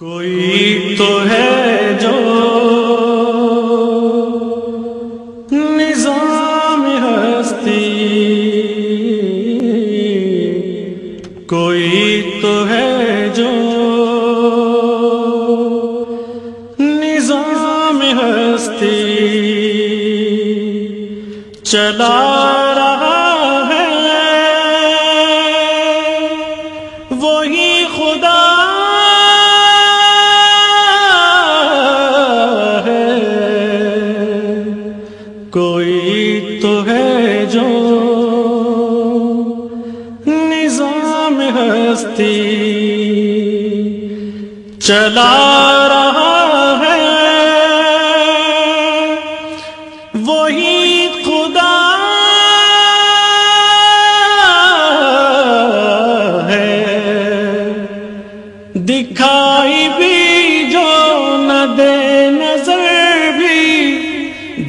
کوئی تو ہے جو نظام ہستی، کوئی تو ہے جو نظام ہستی چلا رہا ہے، وہی خدا ہے۔ کوئی تو ہے جو نظام ہستی چلا رہا ہے، وہی خدا ہے۔ دکھائی بھی جو نہ دے نظر بھی،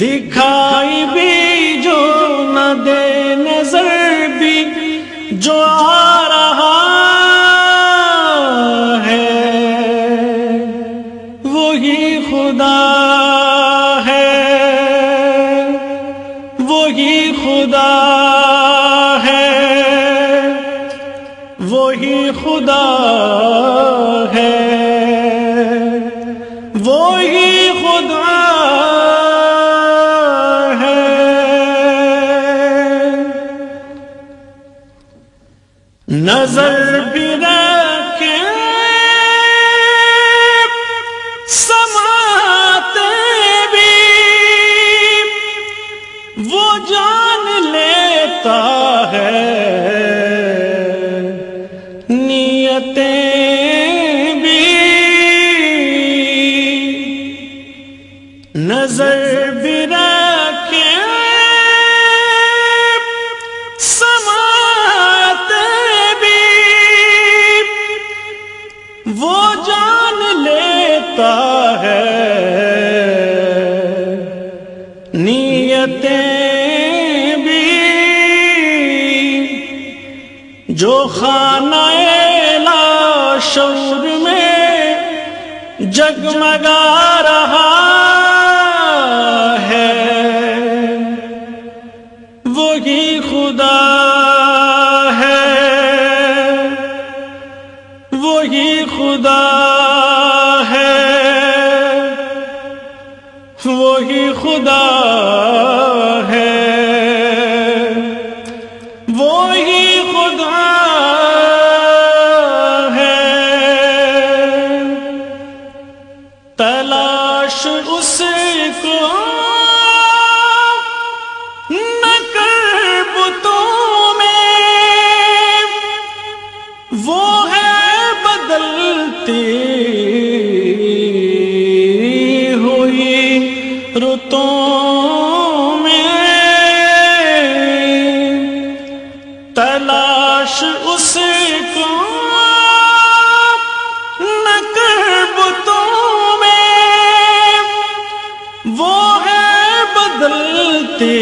دکھائی بھی جو نہ دے نظر بھی، جو آ رہا ہے وہی خدا ہے، وہی خدا ہے، وہی خدا ہے، وہی خدا ہے۔ نظر بھی رکھے سماتے بھی، وہ جان لیتا ہے نیتیں بھی۔ نظر بھی رکھے سماتے بھی، وہ جان لیتا ہے نیتیں بھی۔ جو خانہ لاشعور میں جگمگا رہا ہے، وہی خدا ہے، وہی خدا ہے، وہی خدا ہے، وہی خدا ہے۔ تلاش اس کو نہ کر بتوں میں، وہ ہے بدلتی ہوئی رتوں میں۔ تلاش اس کو نہ کر بتوں میں، وہ ہے بدلتی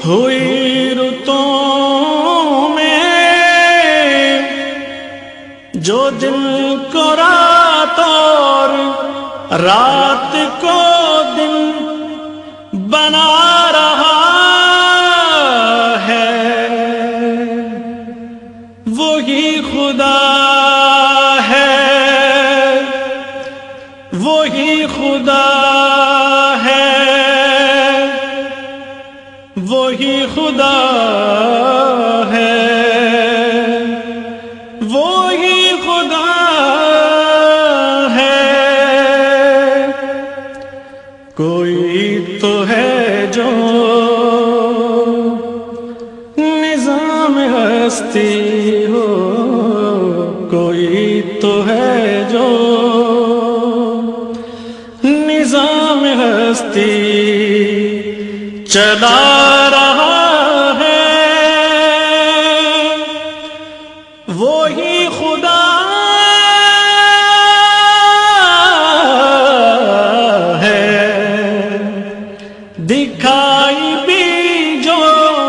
ہوئی رتوں میں۔ جو دن کو رات اور رات کو دن بنا رہا ہے، وہی خدا ہے، وہی خدا ہے، وہی خدا ہے، وہی خدا ہے۔ کوئی تو ہے جو نظام ہستی ہو، کوئی تو ہے جو نظام ہستی چلا رہا ہے، وہی خدا ہے۔ دکھائی بھی جو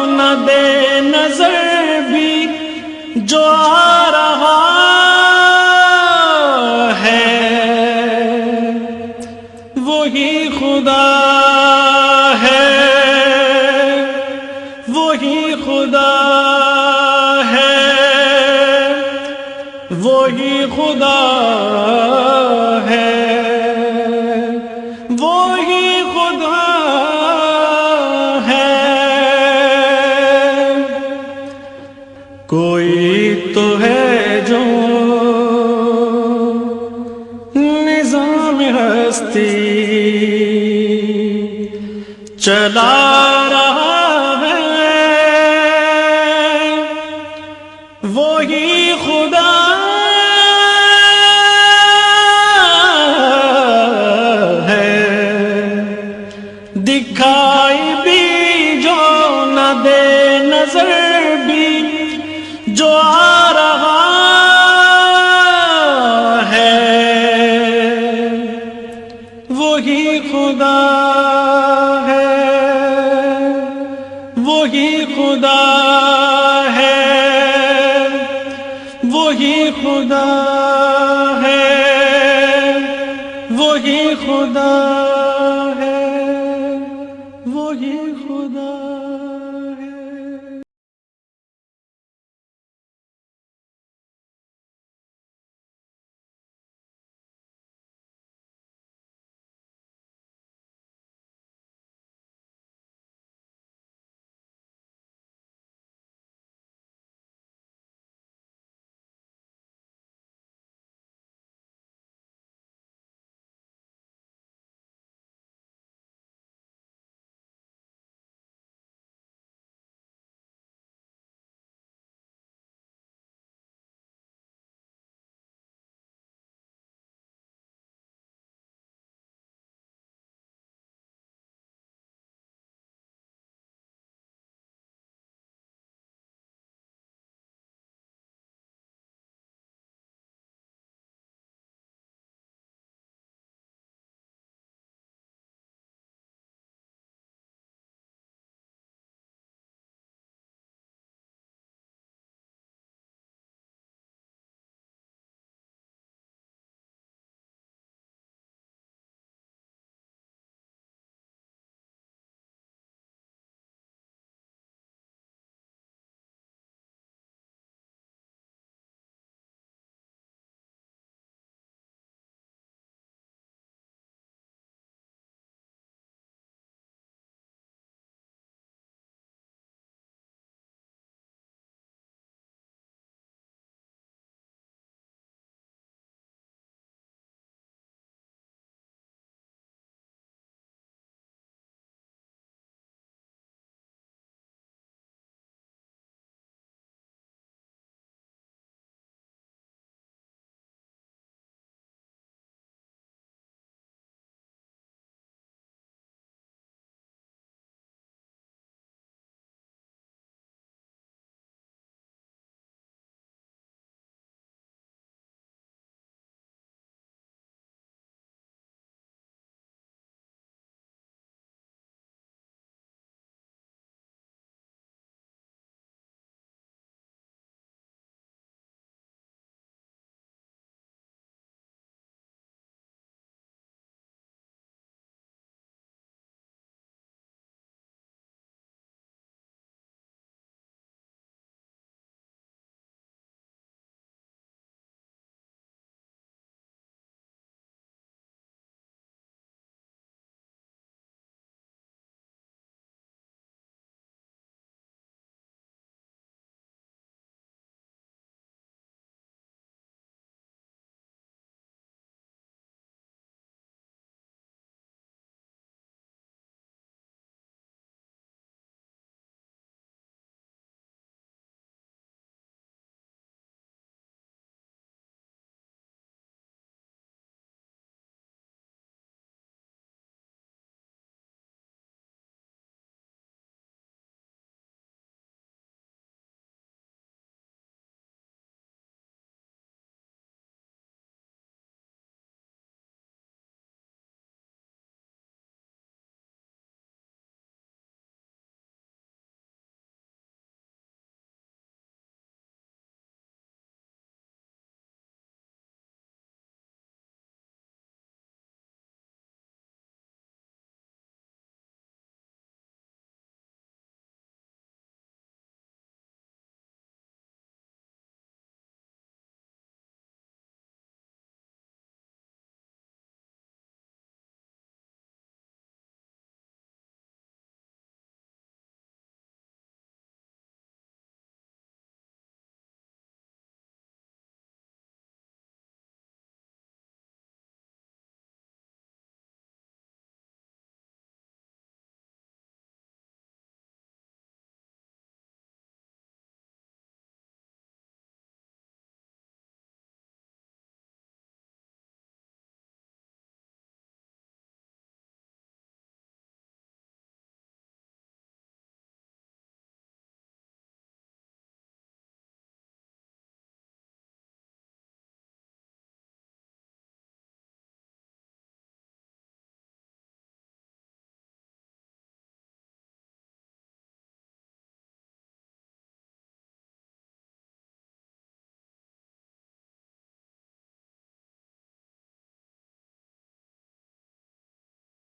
نہ دے نظر بھی، جو آ رہا وہی خدا ہے، وہی خدا ہے، کوئی تو ہے جو نظام ہستی چلا رہا ہے، وہی خدا ہے، دکھائی بھی جو نہ دے نظر بھی جو آ رہا ہے، وہی خدا ہے، وہی خدا ہے، وہی خدا ہے، وہی خدا